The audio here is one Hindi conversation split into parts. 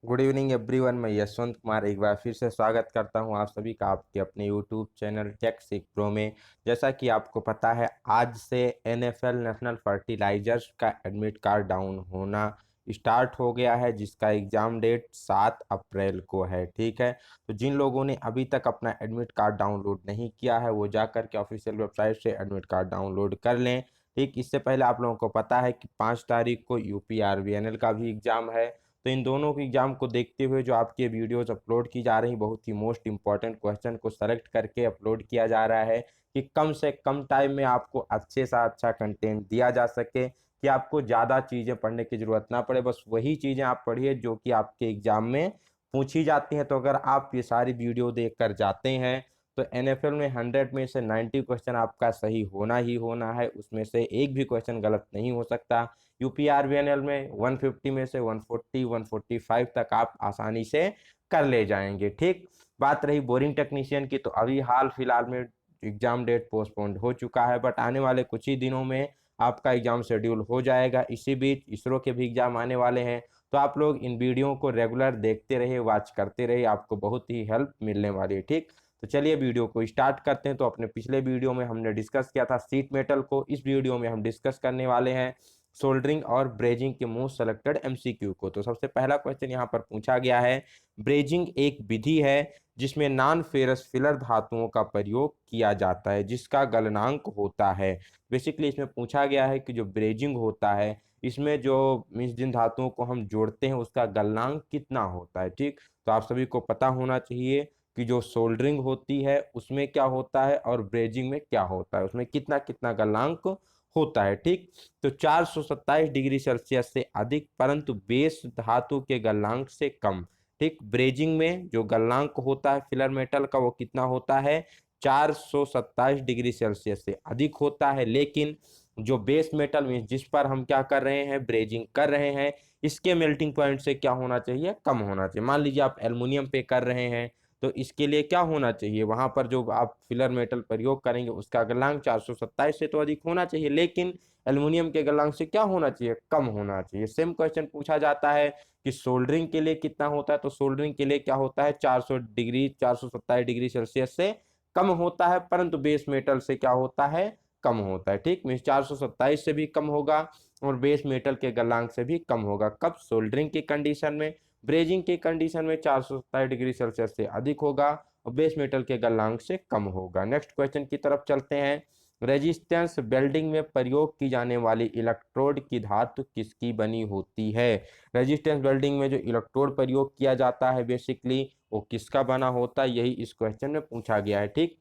Good evening everyone. मैं यशवंत कुमार एक बार फिर से स्वागत करता हूं आप सभी का आपके अपने यूट्यूब चैनल टेक सीख प्रो में। जैसा कि आपको पता है, आज से एनएफएल नेशनल फर्टिलाइजर्स का एडमिट कार्ड डाउन होना स्टार्ट हो गया है, जिसका एग्ज़ाम डेट 7 अप्रैल को है। ठीक है, तो जिन लोगों ने अभी तक अपना एडमिट कार्ड डाउनलोड नहीं किया है वो जा कर के ऑफिशियल वेबसाइट से एडमिट कार्ड डाउनलोड कर लें। ठीक, इससे पहले आप लोगों को पता है कि 5 तारीख को यूपीआरवीएनएल का भी एग्ज़ाम है। तो इन दोनों के एग्जाम को देखते हुए जो आपके वीडियोस अपलोड की जा रही, बहुत ही मोस्ट इंपॉर्टेंट क्वेश्चन को सेलेक्ट करके अपलोड किया जा रहा है कि कम से कम टाइम में आपको अच्छे से अच्छा कंटेंट दिया जा सके, कि आपको ज़्यादा चीज़ें पढ़ने की ज़रूरत ना पड़े, बस वही चीज़ें आप पढ़िए जो कि आपके एग्ज़ाम में पूछी जाती हैं। तो अगर आप ये सारी वीडियो देख कर जाते हैं तो एनएफएल में 100 में से 90 क्वेश्चन आपका सही होना ही होना है, उसमें से एक भी क्वेश्चन गलत नहीं हो सकता। यूपीआरवीएनएल में 150 में से 140 145 तक आप आसानी से कर ले जाएंगे। ठीक, बात रही बोरिंग टेक्नीशियन की, तो अभी हाल फिलहाल में एग्जाम डेट पोस्टपोन्ड हो चुका है, बट आने वाले कुछ ही दिनों में आपका एग्जाम शेड्यूल हो जाएगा। इसी बीच इसरो के भी एग्जाम आने वाले हैं, तो आप लोग इन वीडियो को रेगुलर देखते रहिए, वॉच करते रहिए, आपको बहुत ही हेल्प मिलने वाली है। ठीक, तो चलिए वीडियो को स्टार्ट करते हैं। तो अपने पिछले वीडियो में हमने डिस्कस किया था सीट मेटल को, इस वीडियो में हम डिस्कस करने वाले हैं सोल्डरिंग और ब्रेजिंग के मोस्ट सेलेक्टेड एमसीक्यू को। तो सबसे पहला क्वेश्चन यहाँ पर पूछा गया है, ब्रेजिंग एक विधि है जिसमें नॉन फेरस फिलर धातुओं का प्रयोग किया जाता है जिसका गलनांक होता है। बेसिकली इसमें पूछा गया है कि जो ब्रेजिंग होता है इसमें जो मीन्स जिन धातुओं को हम जोड़ते हैं उसका गलनांक कितना होता है। ठीक, तो आप सभी को पता होना चाहिए कि जो सोल्डरिंग होती है उसमें क्या होता है और ब्रेजिंग में क्या होता है, उसमें कितना कितना गलनांक होता है। ठीक, तो 427 डिग्री सेल्सियस से अधिक परंतु बेस धातु के गलनांक से कम। ठीक, ब्रेजिंग में जो गलनांक होता है फिलर मेटल का वो कितना होता है, 427 डिग्री सेल्सियस से अधिक होता है। लेकिन जो बेस मेटल मीन जिस पर हम क्या कर रहे हैं, ब्रेजिंग कर रहे हैं, इसके मेल्टिंग पॉइंट से क्या होना चाहिए, कम होना चाहिए। मान लीजिए आप एल्युमिनियम पे कर रहे हैं तो इसके लिए क्या होना चाहिए, वहां पर जो आप फिलर मेटल प्रयोग करेंगे उसका गलनांक 427 से तो अधिक होना चाहिए, लेकिन एल्युमिनियम के गलनांक से क्या होना चाहिए, कम होना चाहिए। सेम क्वेश्चन पूछा जाता है कि सोल्डरिंग के लिए कितना होता है, तो सोल्डरिंग के लिए क्या होता है, 427 डिग्री सेल्सियस से कम होता है, परंतु बेस मेटल से क्या होता है, कम होता है। ठीक, मीन 427 से भी कम होगा और बेस मेटल के गलनांक से भी कम होगा। कब, सोल्डरिंग की कंडीशन में। ब्रेजिंग की कंडीशन में 427 डिग्री सेल्सियस से अधिक होगा और बेस मेटल के गलनांक से कम होगा। नेक्स्ट क्वेश्चन की तरफ चलते हैं। रेजिस्टेंस वेल्डिंग में प्रयोग की जाने वाली इलेक्ट्रोड की धातु किसकी बनी होती है। रेजिस्टेंस वेल्डिंग में जो इलेक्ट्रोड प्रयोग किया जाता है बेसिकली वो किसका बना होता है, यही इस क्वेश्चन में पूछा गया है। ठीक,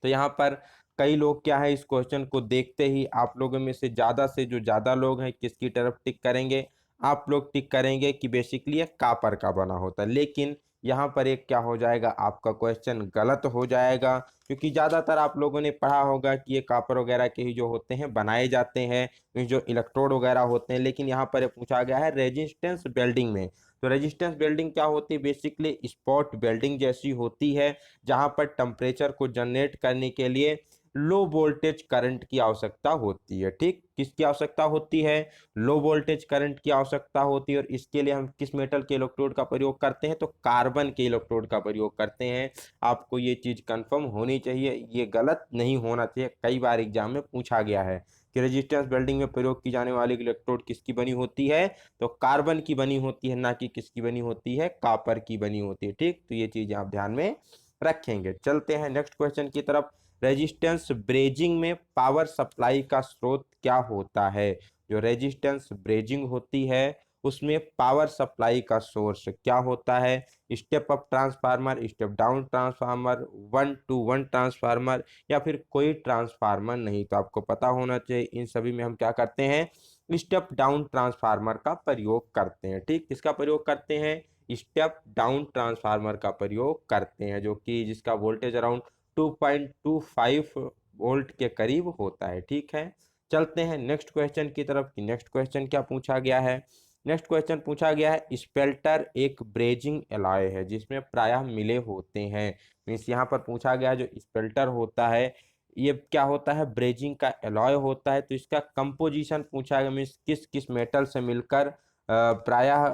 तो यहाँ पर कई लोग क्या है, इस क्वेश्चन को देखते ही आप लोगों में से जो ज़्यादा लोग हैं किसकी तरफ टिक करेंगे, आप लोग टिक करेंगे कि बेसिकली ये कापर का बना होता है। लेकिन यहाँ पर एक क्या हो जाएगा, आपका क्वेश्चन गलत हो जाएगा, क्योंकि ज़्यादातर आप लोगों ने पढ़ा होगा कि ये कापर वगैरह के ही जो होते हैं बनाए जाते हैं, जो इलेक्ट्रोड वगैरह होते हैं। लेकिन यहाँ पर ये पूछा गया है रेजिस्टेंस वेल्डिंग में। तो रेजिस्टेंस वेल्डिंग क्या होती है, बेसिकली स्पॉट वेल्डिंग जैसी होती है, जहां पर टेम्परेचर को जनरेट करने के लिए लो वोल्टेज करंट की आवश्यकता होती है। ठीक, किसकी आवश्यकता होती है, लो वोल्टेज करंट की आवश्यकता होती है। और इसके लिए हम किस मेटल के इलेक्ट्रोड का प्रयोग करते हैं, तो कार्बन के इलेक्ट्रोड का प्रयोग करते हैं। आपको ये चीज कंफर्म होनी चाहिए, ये गलत नहीं होना चाहिए। कई बार एग्जाम में पूछा गया है कि रेजिस्टेंस वेल्डिंग में प्रयोग की जाने वाली इलेक्ट्रोड किसकी बनी होती है, तो कार्बन की बनी होती है, ना कि किसकी बनी होती है, कॉपर की बनी होती है। ठीक, तो ये चीजें आप ध्यान में रखेंगे। चलते हैं नेक्स्ट क्वेश्चन की तरफ। रेजिस्टेंस ब्रेजिंग में पावर सप्लाई का स्रोत क्या होता है। जो रेजिस्टेंस ब्रेजिंग होती है उसमें पावर सप्लाई का सोर्स क्या होता है, step up transformer, step down transformer, 1 to 1 transformer, या फिर कोई ट्रांसफार्मर नहीं। तो आपको पता होना चाहिए इन सभी में हम क्या करते हैं, स्टेप डाउन ट्रांसफार्मर का प्रयोग करते हैं। ठीक, किसका प्रयोग करते हैं, स्टेप डाउन ट्रांसफार्मर का प्रयोग करते हैं, जो कि जिसका वोल्टेज अराउंड 2.25 वोल्ट के करीब होता है। ठीक है, चलते हैं नेक्स्ट क्वेश्चन की तरफ कि नेक्स्ट क्वेश्चन क्या पूछा गया है। नेक्स्ट क्वेश्चन पूछा गया है, स्पेल्टर एक ब्रेजिंग एलॉय है जिसमें प्रायः मिले होते हैं। मीन्स यहाँ पर पूछा गया जो स्पेल्टर होता है ये क्या होता है, ब्रेजिंग का एलॉय होता है। तो इसका कंपोजिशन पूछा गया, मीन्स किस किस मेटल से मिलकर प्रायः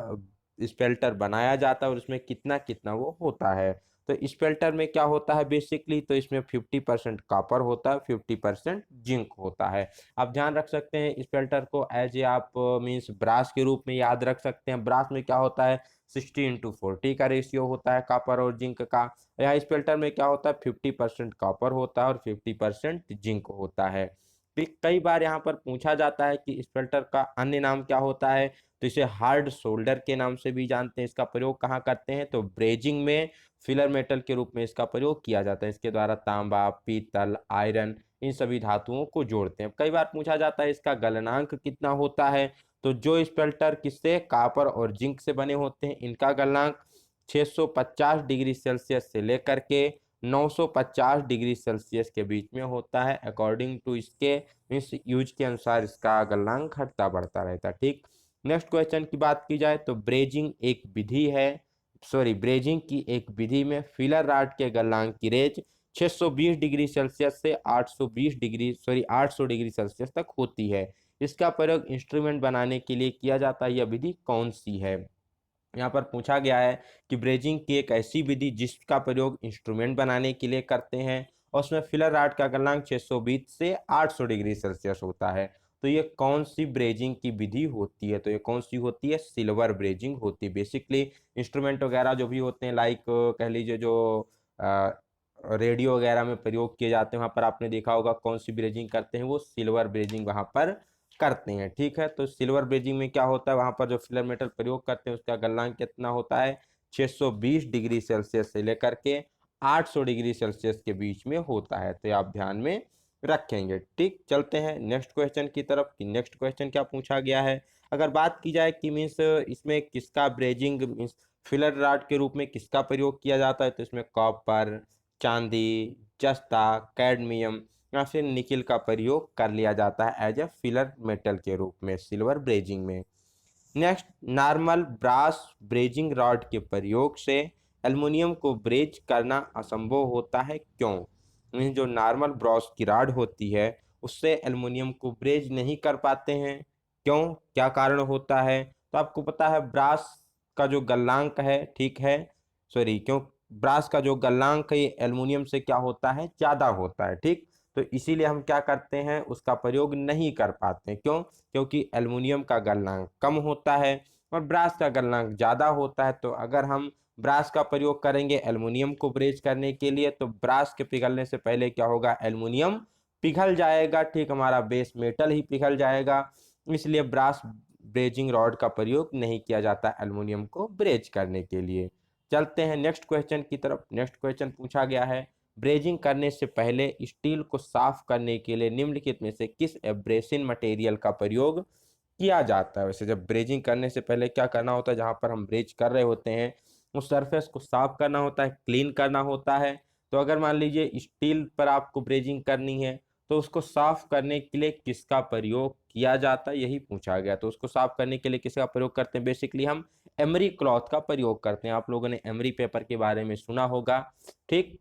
स्पेल्टर बनाया जाता है और उसमें कितना कितना वो होता है। तो स्पेल्टर में क्या होता है बेसिकली, तो इसमें 50% कॉपर होता है, 50% जिंक होता है। आप ध्यान रख सकते हैं स्पेल्टर को एज ए आप मीन्स ब्रास के रूप में याद रख सकते हैं। ब्रास में क्या होता है 60:40 का रेशियो होता है कॉपर और जिंक का। यहाँ स्पेल्टर में क्या होता है 50% कॉपर होता है और 50% जिंक होता है। कई बार यहाँ पर पूछा जाता है कि स्पेल्टर का अन्य नाम क्या होता है, तो इसे हार्ड सोल्डर के नाम से भी जानते हैं। इसका प्रयोग कहाँ करते हैं, तो ब्रेजिंग में फिलर मेटल के रूप में इसका प्रयोग किया जाता है। इसके द्वारा तांबा, पीतल, आयरन इन सभी धातुओं को जोड़ते हैं। कई बार पूछा जाता है इसका गलनांक कितना होता है, तो जो स्पेल्टर किससे कॉपर और जिंक से बने होते हैं इनका गलनांक 650 डिग्री सेल्सियस से लेकर के 950 डिग्री सेल्सियस के बीच में होता है। अकॉर्डिंग टू इसके इस यूज के अनुसार इसका गलनांक घटता बढ़ता रहता है। ठीक, नेक्स्ट क्वेश्चन की बात की जाए तो ब्रेजिंग की एक विधि में फिलर रॉड के गलनांक की रेंज 620 डिग्री सेल्सियस से 800 डिग्री सेल्सियस तक होती है। इसका प्रयोग इंस्ट्रूमेंट बनाने के लिए किया जाता है। यह विधि कौन सी है। यहाँ पर पूछा गया है कि ब्रेजिंग की एक ऐसी विधि जिसका प्रयोग इंस्ट्रूमेंट बनाने के लिए करते हैं और उसमें फिलर रॉड का गलनांक 620 से 800 डिग्री सेल्सियस होता है। तो ये कौन सी ब्रेजिंग की विधि होती है, तो ये कौन सी होती है, सिल्वर ब्रेजिंग होती है। बेसिकली इंस्ट्रूमेंट वगैरह जो भी होते हैं लाइक कह लीजिए जो रेडियो वगैरह में प्रयोग किए जाते हैं वहाँ पर आपने देखा होगा कौन सी ब्रेजिंग करते हैं, वो सिल्वर ब्रेजिंग वहाँ पर करते हैं। ठीक है, तो सिल्वर ब्रेजिंग में क्या होता है, वहाँ पर जो फिलर मेटल प्रयोग करते हैं उसका गलनांक कितना होता है 620 डिग्री सेल्सियस से लेकर के 800 डिग्री सेल्सियस के बीच में होता है। तो आप ध्यान में रखेंगे। ठीक, चलते हैं नेक्स्ट क्वेश्चन की तरफ कि नेक्स्ट क्वेश्चन क्या पूछा गया है। अगर बात की जाए कि मीन्स इसमें किसका ब्रेजिंग मीन्स फिलर रॉड के रूप में किसका प्रयोग किया जाता है, तो इसमें कॉपर, चांदी, जस्ता, कैडमियम या फिर निकिल का प्रयोग कर लिया जाता है एज ए फिलर मेटल के रूप में सिल्वर ब्रेजिंग में। Next, normal brass brazing rod के प्रयोग से एल्युमिनियम को ब्रेज करना असंभव होता है, क्यों। जो नॉर्मल ब्रास की रॉड होती है उससे एल्युमिनियम को ब्रेज नहीं कर पाते हैं, क्यों, क्या कारण होता है। तो आपको पता है ब्रास का जो गलनांक है, ठीक है, सॉरी क्यों, ब्रास का जो गलनांक है ये एल्युमिनियम से क्या होता है, ज़्यादा होता है। ठीक, तो इसीलिए हम क्या करते हैं उसका प्रयोग नहीं कर पाते हैं, क्यों, क्योंकि एल्युमिनियम का गलनांक कम होता है और ब्रास का गलनांक ज़्यादा होता है। तो अगर हम ब्रास का प्रयोग करेंगे एल्युमिनियम को ब्रेज करने के लिए तो ब्रास के पिघलने से पहले क्या होगा, एल्युमिनियम पिघल जाएगा। ठीक, हमारा बेस मेटल ही पिघल जाएगा। इसलिए ब्रास ब्रेजिंग रॉड का प्रयोग नहीं किया जाता एल्युमिनियम को ब्रेज करने के लिए। चलते हैं नेक्स्ट क्वेश्चन की तरफ। नेक्स्ट क्वेश्चन पूछा गया है, ब्रेजिंग करने से पहले स्टील को साफ करने के लिए निम्नलिखित में से किस एब्रेसिव मटेरियल का प्रयोग किया जाता है। वैसे जब ब्रेजिंग करने से पहले क्या करना होता है, जहाँ पर हम ब्रेज कर रहे होते हैं उस सरफेस को साफ करना होता है, क्लीन करना होता है। तो अगर मान लीजिए स्टील पर आपको ब्रेजिंग करनी है तो उसको साफ करने के लिए किसका प्रयोग किया जाता है, यही पूछा गया। तो उसको साफ करने के लिए किसका प्रयोग करते हैं, बेसिकली हम एमरी क्लॉथ का प्रयोग करते हैं। आप लोगों ने एमरी पेपर के बारे में सुना होगा। ठीक,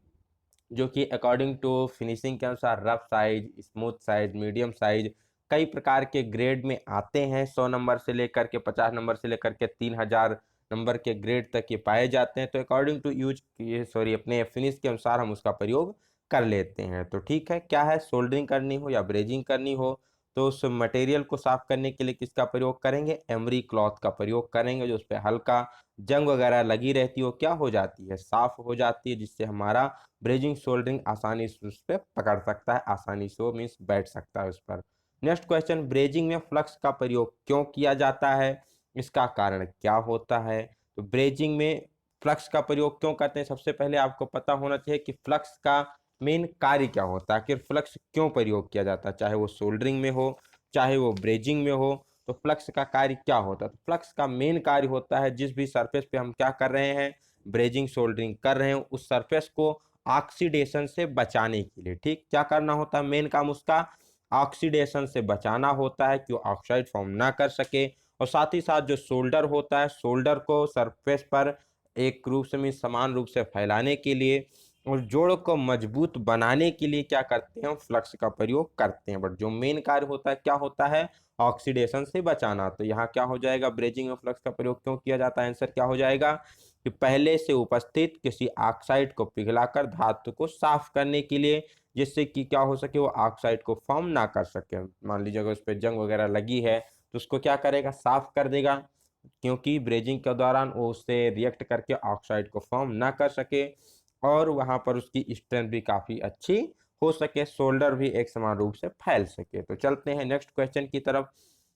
जो कि अकॉर्डिंग टू फिनिशिंग के अनुसार rough size, smooth size, medium size कई प्रकार के ग्रेड में आते हैं। 100 नंबर से लेकर के 50 नंबर से लेकर के 3000 नंबर के ग्रेड तक ये पाए जाते हैं। तो अकॉर्डिंग टू अपने फिनिश के अनुसार हम उसका प्रयोग कर लेते हैं। तो ठीक है, क्या है, सोल्डरिंग करनी हो या ब्रेजिंग करनी हो तो उस मटेरियल को साफ करने के लिए किसका प्रयोग करेंगे, एमरी क्लॉथ का प्रयोग करेंगे। जो उस पर हल्का जंग वगैरह लगी रहती है वो क्या हो जाती है, साफ हो जाती है, जिससे हमारा ब्रेजिंग सोल्डरिंग आसानी से उस पर पकड़ सकता है, आसानी से वो मीन्स बैठ सकता है उस पर। नेक्स्ट क्वेश्चन, ब्रेजिंग में फ्लक्स का प्रयोग क्यों किया जाता है, इसका कारण क्या होता है। तो ब्रेजिंग में फ्लक्स का प्रयोग क्यों करते हैं, सबसे पहले आपको पता होना चाहिए कि फ्लक्स का मेन कार्य क्या होता है, आखिर फ्लक्स क्यों प्रयोग किया जाता है, चाहे वो सोल्डरिंग में हो चाहे वो ब्रेजिंग में हो। तो फ्लक्स का कार्य क्या होता है, तो फ्लक्स का मेन कार्य होता है जिस भी सरफेस पे हम क्या कर रहे हैं, ब्रेजिंग सोल्डरिंग कर रहे हैं, उस सरफेस को ऑक्सीडेशन से बचाने के लिए। ठीक, क्या करना होता है, मेन काम उसका ऑक्सीडेशन से बचाना होता है कि वो ऑक्साइड फॉर्म ना कर सके। और साथ ही साथ जो सोल्डर होता है, सोल्डर को सरफेस पर एक रूप से समान रूप से फैलाने के लिए और जोड़ को मजबूत बनाने के लिए क्या करते हैं, हम फ्लक्स का प्रयोग करते हैं। बट जो मेन कार्य होता है क्या होता है, ऑक्सीडेशन से बचाना। तो यहाँ क्या हो जाएगा, ब्रेजिंग में फ्लक्स का प्रयोग क्यों किया जाता है, आंसर क्या हो जाएगा कि पहले से उपस्थित किसी ऑक्साइड को पिघलाकर धातु को साफ करने के लिए, जिससे कि क्या हो सके, वो ऑक्साइड को फॉर्म ना कर सके। मान लीजिए अगर उस पर जंग वगैरह लगी है तो उसको क्या करेगा, साफ कर देगा, क्योंकि ब्रेजिंग के दौरान वो उससे रिएक्ट करके ऑक्साइड को फॉर्म ना कर सके और वहां पर उसकी स्ट्रेंथ भी काफ़ी अच्छी हो सके, शोल्डर भी एक समान रूप से फैल सके। तो चलते हैं नेक्स्ट क्वेश्चन की तरफ।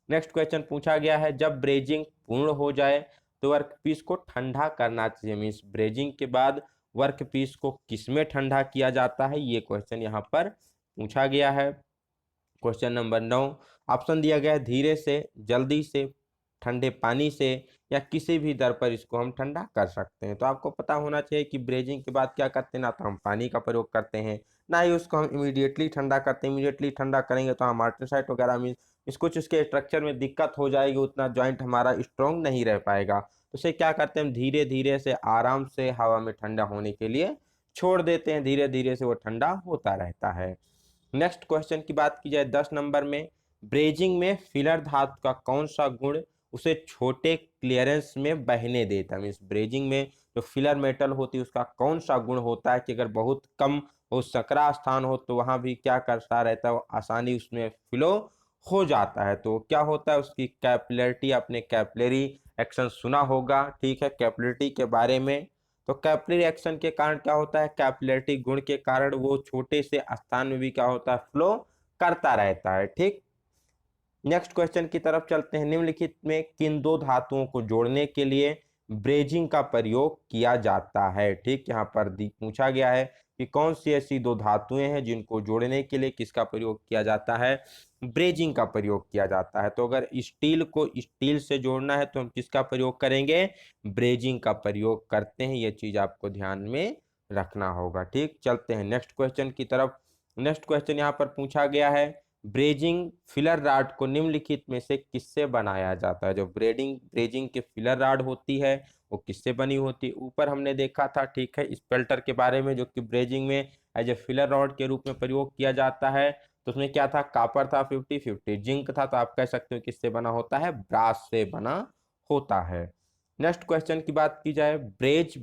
नेक्स्ट क्वेश्चन पूछा गया है, जब ब्रेजिंग पूर्ण हो जाए तो वर्कपीस को ठंडा करना चाहिए। मीन्स ब्रेजिंग के बाद वर्कपीस को किसमें ठंडा किया जाता है, ये क्वेश्चन यहाँ पर पूछा गया है। क्वेश्चन नंबर 9, ऑप्शन दिया गया है धीरे से, जल्दी से, ठंडे पानी से या किसी भी दर पर इसको हम ठंडा कर सकते हैं। तो आपको पता होना चाहिए कि ब्रेजिंग के बाद क्या करते हैं, ना तो हम पानी का प्रयोग करते हैं, ना ही उसको हम इमीडिएटली ठंडा करते हैं। इमीडिएटली ठंडा करेंगे तो हम आर्टेसाइट वगैरह में इस कुछ उसके स्ट्रक्चर में दिक्कत हो जाएगी, उतना जॉइंट हमारा स्ट्रॉन्ग नहीं रह पाएगा। तो उसे क्या करते हैं, हम धीरे धीरे से आराम से हवा में ठंडा होने के लिए छोड़ देते हैं, धीरे धीरे से वो ठंडा होता रहता है। नेक्स्ट क्वेश्चन की बात की जाए 10 नंबर में, ब्रेजिंग में फिलर धातु का कौन सा गुण उसे छोटे क्लियरेंस में बहने देता है। मीन्स ब्रेजिंग में जो फिलर मेटल होती है उसका कौन सा गुण होता है कि अगर बहुत कम हो सकरा स्थान हो तो वहां भी क्या करता रहता है, वो आसानी उसमें फ्लो हो जाता है। तो क्या होता है, उसकी कैपिलरिटी, अपने कैपिलरी एक्शन सुना होगा, ठीक है, कैपिलरिटी के बारे में। तो कैपिलरी एक्शन के कारण क्या होता है, कैपिलरिटी गुण के कारण वो छोटे से स्थान में भी क्या होता है, फ्लो करता रहता है। ठीक, नेक्स्ट क्वेश्चन की तरफ चलते हैं। निम्नलिखित में किन दो धातुओं को जोड़ने के लिए ब्रेजिंग का प्रयोग किया जाता है। ठीक, यहाँ पर पूछा गया है कि कौन सी ऐसी दो धातुएं हैं जिनको जोड़ने के लिए किसका प्रयोग किया जाता है, ब्रेजिंग का प्रयोग किया जाता है। तो अगर स्टील को स्टील से जोड़ना है तो हम किसका प्रयोग करेंगे, ब्रेजिंग का प्रयोग करते हैं। ये चीज आपको ध्यान में रखना होगा। ठीक, चलते हैं नेक्स्ट क्वेश्चन की तरफ। नेक्स्ट क्वेश्चन यहाँ पर पूछा गया है, ब्रेजिंग फिलर राड को निम्नलिखित में से किससे बनाया जाता है। जो ब्रेजिंग की फिलर राड होती है वो किससे बनी होती है, ऊपर हमने देखा था, ठीक है, स्पेल्टर के बारे में, जो कि ब्रेजिंग में एज ए फिलर रॉड के रूप में प्रयोग किया जाता है। तो उसमें क्या था, कापर था 50-50, जिंक था, तो आप कह सकते हो किससे बना होता है, ब्रास से बना होता है। नेक्स्ट क्वेश्चन की बात की जाए, ब्रेज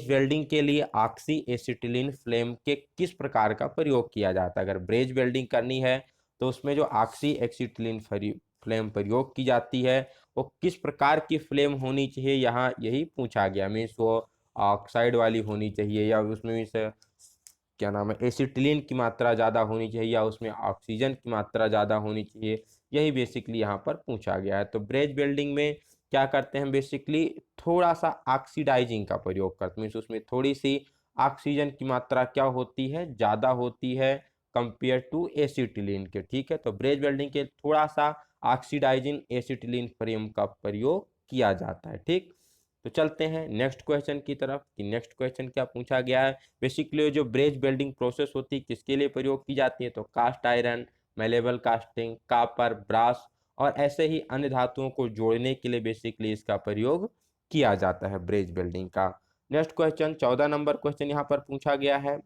वेल्डिंग के लिए ऑक्सी एसिटिलीन फ्लेम के किस प्रकार का प्रयोग किया जाता है। अगर ब्रेज वेल्डिंग करनी है तो उसमें जो ऑक्सी एसिटिलीन फ्लेम प्रयोग की जाती है वो किस प्रकार की फ्लेम होनी चाहिए, यहाँ यही पूछा गया। मीन्स वो ऑक्साइड वाली होनी चाहिए या उसमें मीन्स क्या नाम है, एसिटिलीन की मात्रा ज़्यादा होनी चाहिए या उसमें ऑक्सीजन की मात्रा ज़्यादा होनी चाहिए, यही बेसिकली यहाँ पर पूछा गया है। तो ब्रेज वेल्डिंग में क्या करते हैं, बेसिकली थोड़ा सा ऑक्सीडाइजिंग का प्रयोग करते हैं। मीन्स उसमें थोड़ी सी ऑक्सीजन की मात्रा क्या होती है, ज़्यादा होती है कंपेयर टू एसिटिलीन के। ठीक है, तो ब्रेज वेल्डिंग के थोड़ा सा ऑक्सीडाइजिंग एसिटिलीन फ्रेम का प्रयोग किया जाता है। ठीक, तो चलते हैं नेक्स्ट क्वेश्चन की तरफ कि नेक्स्ट क्वेश्चन क्या पूछा गया है। बेसिकली जो ब्रेज वेल्डिंग प्रोसेस होती है किसके लिए प्रयोग की जाती है, तो cast iron, malleable casting, copper, brass और ऐसे ही अन्य धातुओं को जोड़ने के लिए बेसिकली इसका प्रयोग किया जाता है ब्रेज वेल्डिंग का। नेक्स्ट क्वेश्चन 14 नंबर क्वेश्चन यहाँ पर पूछा गया है,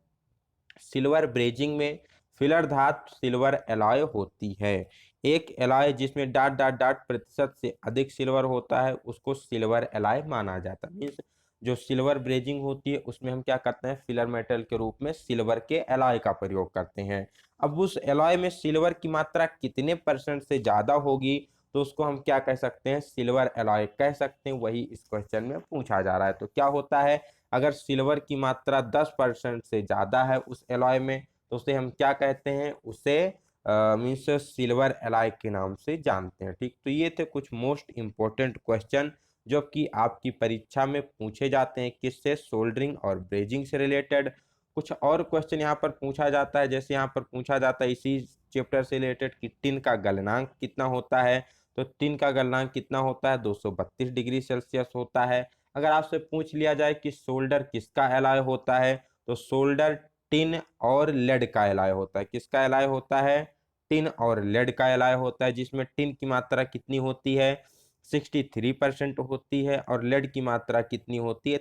सिल्वर ब्रेजिंग में फिलर धातु सिल्वर एलॉय होती है। एक एलॉय जिसमें डाट डाट डाट प्रतिशत से अधिक सिल्वर होता है उसको सिल्वर एलॉय माना जाता है। मीन्स जो सिल्वर ब्रेजिंग होती है उसमें हम क्या करते हैं, फिलर मेटल के रूप में सिल्वर के एलॉय का प्रयोग करते हैं। अब उस एलॉय में सिल्वर की मात्रा कितने परसेंट से ज्यादा होगी तो उसको हम क्या कह सकते हैं, सिल्वर एलॉय कह सकते हैं। वही इस क्वेश्चन में पूछा जा रहा है। तो क्या होता है, अगर सिल्वर की मात्रा 10% से ज़्यादा है उस एलॉय में तो उसे हम क्या कहते हैं, उसे मीन्स सिल्वर एलॉय के नाम से जानते हैं। ठीक, तो ये थे कुछ मोस्ट इम्पोर्टेंट क्वेश्चन जो कि आपकी परीक्षा में पूछे जाते हैं, किससे, सोल्डरिंग और ब्रेजिंग से रिलेटेड। कुछ और क्वेश्चन यहाँ पर पूछा जाता है, जैसे यहाँ पर पूछा जाता है इसी चैप्टर से रिलेटेड कि टिन का गलनांक कितना होता है। तो टिन का गलनांक कितना होता है, 232 डिग्री सेल्सियस होता है। अगर आपसे पूछ लिया जाए कि सोल्डर किसका एलॉय होता है तो सोल्डर टिन और लेड का एलॉय होता है। किसका एलॉय होता है, टिन और लेड का एलॉय होता है, जिसमें टिन की मात्रा कितनी होती है, 63% होती है और लेड की मात्रा कितनी होती है,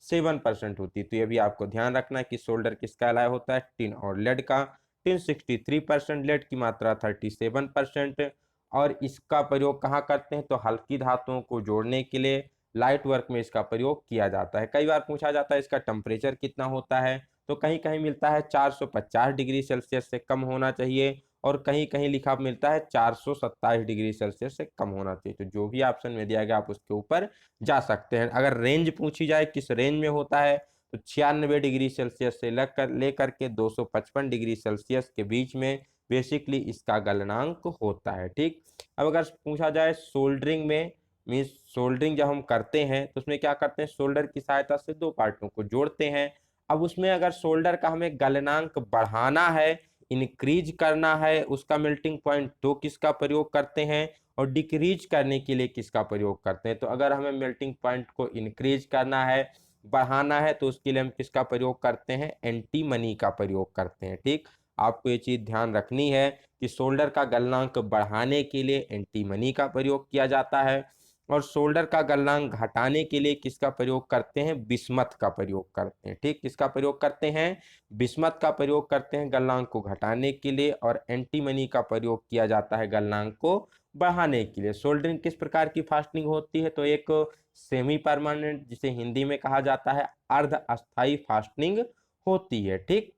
7% होती है। तो ये भी आपको ध्यान रखना है कि सोल्डर किसका एलॉय होता है, टिन और लेड का। टिन 63%, लेड की मात्रा 37%। और इसका प्रयोग कहाँ करते हैं, तो हल्की धातुओं को जोड़ने के लिए लाइट वर्क में इसका प्रयोग किया जाता है। कई बार पूछा जाता है इसका टेम्परेचर कितना होता है, तो कहीं कहीं मिलता है 450 डिग्री सेल्सियस से कम होना चाहिए, और कहीं कहीं लिखा मिलता है 427 डिग्री सेल्सियस से कम होना चाहिए। तो जो भी ऑप्शन में दिया गया आप उसके ऊपर जा सकते हैं। अगर रेंज पूछी जाए किस रेंज में होता है, तो 96 डिग्री सेल्सियस से लेकर के 255 डिग्री सेल्सियस के बीच में बेसिकली इसका गलनांक होता है। ठीक, अब अगर पूछा जाए सोल्डरिंग में, मीन्स सोल्डरिंग जब हम करते हैं तो उसमें क्या करते हैं, सोल्डर की सहायता से दो पार्टों को जोड़ते हैं। अब उसमें अगर सोल्डर का हमें गलनांक बढ़ाना है, इंक्रीज करना है, उसका मेल्टिंग पॉइंट, तो किसका प्रयोग करते हैं, और डिक्रीज करने के लिए किसका प्रयोग करते हैं। तो अगर हमें मेल्टिंग पॉइंट को इंक्रीज करना है, बढ़ाना है, तो उसके लिए हम किसका प्रयोग करते हैं, एंटीमनी का प्रयोग करते हैं। ठीक, आपको ये चीज ध्यान रखनी है कि सोल्डर का गलनांक बढ़ाने के लिए एंटीमनी का प्रयोग किया जाता है, और सोल्डर का गलनांक घटाने के लिए किसका प्रयोग करते हैं, बिस्मथ का प्रयोग करते हैं। ठीक, किसका प्रयोग करते हैं, बिस्मथ का प्रयोग करते हैं गलनांक को घटाने के लिए, और एंटीमनी का प्रयोग किया जाता है गलनांक को बढ़ाने के लिए। सोल्डरिंग किस प्रकार की फास्टनिंग होती है, तो एक सेमी परमानेंट, जिसे हिंदी में कहा जाता है अर्ध अस्थाई फास्टनिंग होती है। ठीक,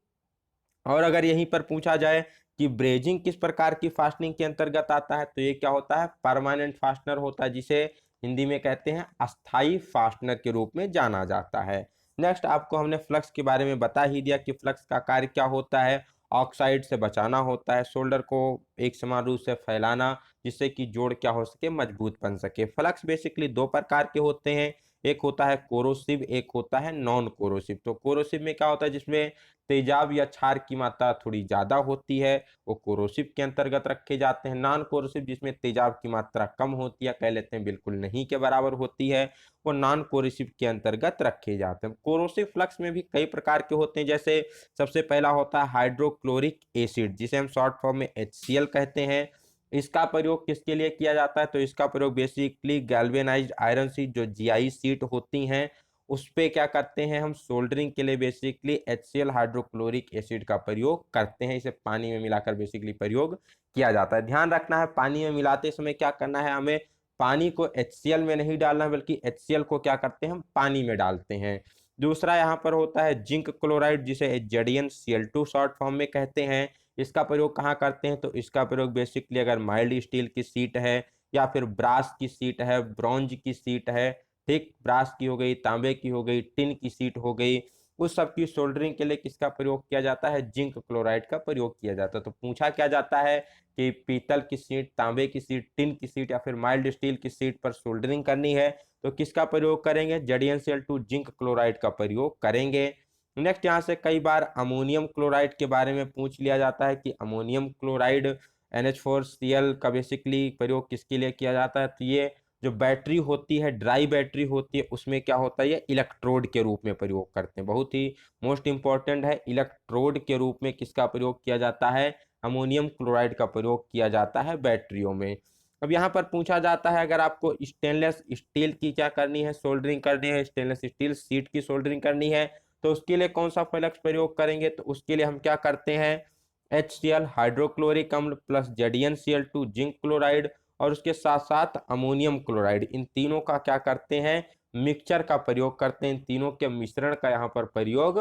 और अगर यहीं पर पूछा जाए कि ब्रेजिंग किस प्रकार की फास्टनिंग के अंतर्गत आता है, तो ये क्या होता है, परमानेंट फास्टनर होता है, जिसे हिंदी में कहते हैं अस्थाई फास्टनर के रूप में जाना जाता है। नेक्स्ट, आपको हमने फ्लक्स के बारे में बता ही दिया कि फ्लक्स का कार्य क्या होता है, ऑक्साइड से बचाना होता है, शोल्डर को एक समान रूप से फैलाना, जिससे कि जोड़ क्या हो सके, मजबूत बन सके। फ्लक्स बेसिकली दो प्रकार के होते हैं, एक होता है कोरोसिव, एक होता है नॉन कोरोसिव। तो कोरोसिव में क्या होता है, जिसमें तेजाब या क्षार की मात्रा थोड़ी ज्यादा होती है, वो कोरोसिव के अंतर्गत रखे जाते हैं। नॉन कोरोसिव, जिसमें तेजाब की मात्रा कम होती है, कह लेते हैं बिल्कुल नहीं के बराबर होती है, वो नॉन कोरोसिव के अंतर्गत रखे जाते हैं। कोरोसिव फ्लक्स में भी कई प्रकार के होते हैं, जैसे सबसे पहला होता है हाइड्रोक्लोरिक एसिड, जिसे हम शॉर्ट फॉर्म में HCl कहते हैं। इसका प्रयोग किसके लिए किया जाता है, तो इसका प्रयोग बेसिकली गैल्वेनाइज्ड आयरन शीट, जो GI शीट होती हैं, उस पे क्या करते हैं हम, सोल्डरिंग के लिए बेसिकली HCl हाइड्रोक्लोरिक एसिड का प्रयोग करते हैं। इसे पानी में मिलाकर बेसिकली प्रयोग किया जाता है। ध्यान रखना है, पानी में मिलाते समय क्या करना है, हमें पानी को HCl में नहीं डालना है, बल्कि HCl को क्या करते हैं, हम पानी में डालते हैं। दूसरा यहाँ पर होता है जिंक क्लोराइड, जिसे ZnCl2 शॉर्ट फॉर्म में कहते हैं। इसका प्रयोग कहाँ करते हैं, तो इसका प्रयोग बेसिकली अगर माइल्ड स्टील की सीट है, या फिर ब्रास की सीट है, ब्रॉन्ज की सीट है, ठीक, ब्रास की हो गई, तांबे की हो गई, टिन की सीट हो गई, उस सब की सोल्डरिंग के लिए किसका प्रयोग किया जाता है, जिंक क्लोराइड का प्रयोग किया जाता है। तो पूछा क्या जाता है कि पीतल की सीट, तांबे की सीट, टिन की सीट या फिर माइल्ड स्टील की सीट पर सोल्डरिंग करनी है, तो किसका प्रयोग करेंगे, ZnCl2 जिंक क्लोराइड का प्रयोग करेंगे। नेक्स्ट, यहाँ से कई बार अमोनियम क्लोराइड के बारे में पूछ लिया जाता है कि अमोनियम क्लोराइड NH4Cl का बेसिकली प्रयोग किसके लिए किया जाता है, तो ये जो बैटरी होती है, ड्राई बैटरी होती है, उसमें क्या होता है, ये इलेक्ट्रोड के रूप में प्रयोग करते हैं। बहुत ही मोस्ट इंपॉर्टेंट है, इलेक्ट्रोड के रूप में किसका प्रयोग किया जाता है, अमोनियम क्लोराइड का प्रयोग किया जाता है बैटरियों में। अब यहाँ पर पूछा जाता है, अगर आपको स्टेनलेस स्टील की क्या करनी है, सोल्डरिंग करनी है, स्टेनलेस स्टील सीट की सोल्डरिंग करनी है, तो उसके लिए कौन सा फ्लक्स प्रयोग करेंगे, तो उसके लिए हम क्या करते हैं, HCl हाइड्रोक्लोरिक अम्ल प्लस ZnCl2 जिंक क्लोराइड, और उसके साथ साथ अमोनियम क्लोराइड, इन तीनों का क्या करते हैं, मिक्सचर का प्रयोग करते हैं। इन तीनों के मिश्रण का यहाँ पर प्रयोग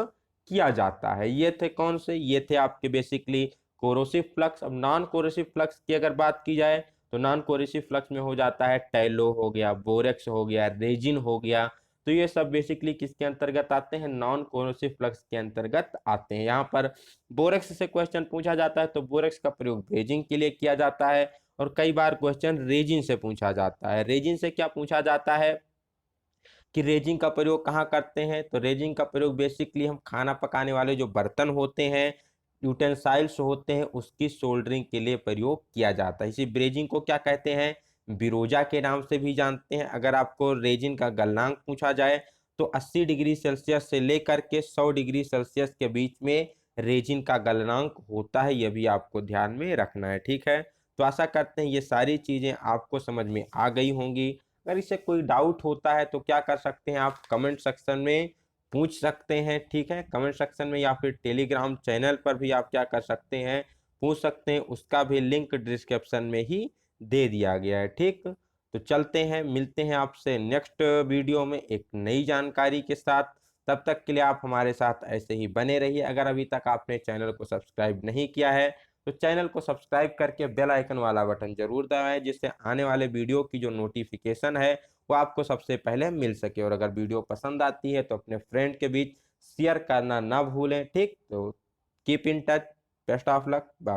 किया जाता है। ये थे कौन से, ये थे आपके बेसिकली कोरोसिव फ्लक्स। अब नॉन कोरोसिव फ्लक्स की अगर बात की जाए, तो नॉन कोरोसिव फ्लक्स में हो जाता है टैलो हो गया, बोरेक्स हो गया, रेजिन हो गया। तो ये सब बेसिकली किसके अंतर्गत आते हैं, नॉन कोरोसिव फ्लक्स के अंतर्गत आते हैं। यहाँ पर बोरेक्स से क्वेश्चन पूछा जाता है, तो बोरेक्स का प्रयोग ब्रेजिंग के लिए किया जाता है। और कई बार क्वेश्चन रेजिन से पूछा जाता है। रेजिन से क्या पूछा जाता है कि रेजिन का प्रयोग कहाँ करते हैं, तो रेजिन का प्रयोग बेसिकली हम खाना पकाने वाले जो बर्तन होते हैं, यूटेंसाइल्स होते हैं, उसकी सोल्डरिंग के लिए प्रयोग किया जाता है। इसी ब्रेजिंग को क्या कहते हैं, बिरोजा के नाम से भी जानते हैं। अगर आपको रेजिन का गलनांक पूछा जाए, तो 80 डिग्री सेल्सियस से लेकर के 100 डिग्री सेल्सियस के बीच में रेजिन का गलनांक होता है। यह भी आपको ध्यान में रखना है। ठीक है, तो आशा करते हैं ये सारी चीज़ें आपको समझ में आ गई होंगी। अगर इससे कोई डाउट होता है तो क्या कर सकते हैं आप, कमेंट सेक्शन में पूछ सकते हैं, ठीक है, कमेंट सेक्शन में, या फिर टेलीग्राम चैनल पर भी आप क्या कर सकते हैं, पूछ सकते हैं। उसका भी लिंक डिस्क्रिप्शन में ही दे दिया गया है, ठीक। तो चलते हैं, मिलते हैं आपसे नेक्स्ट वीडियो में एक नई जानकारी के साथ। तब तक के लिए आप हमारे साथ ऐसे ही बने रहिए। अगर अभी तक आपने चैनल को सब्सक्राइब नहीं किया है तो चैनल को सब्सक्राइब करके बेल आइकन वाला बटन जरूर दबाएं, जिससे आने वाले वीडियो की जो नोटिफिकेशन है वो आपको सबसे पहले मिल सके। और अगर वीडियो पसंद आती है तो अपने फ्रेंड के बीच शेयर करना ना भूलें, ठीक। तो keep in touch, best of luck, bye.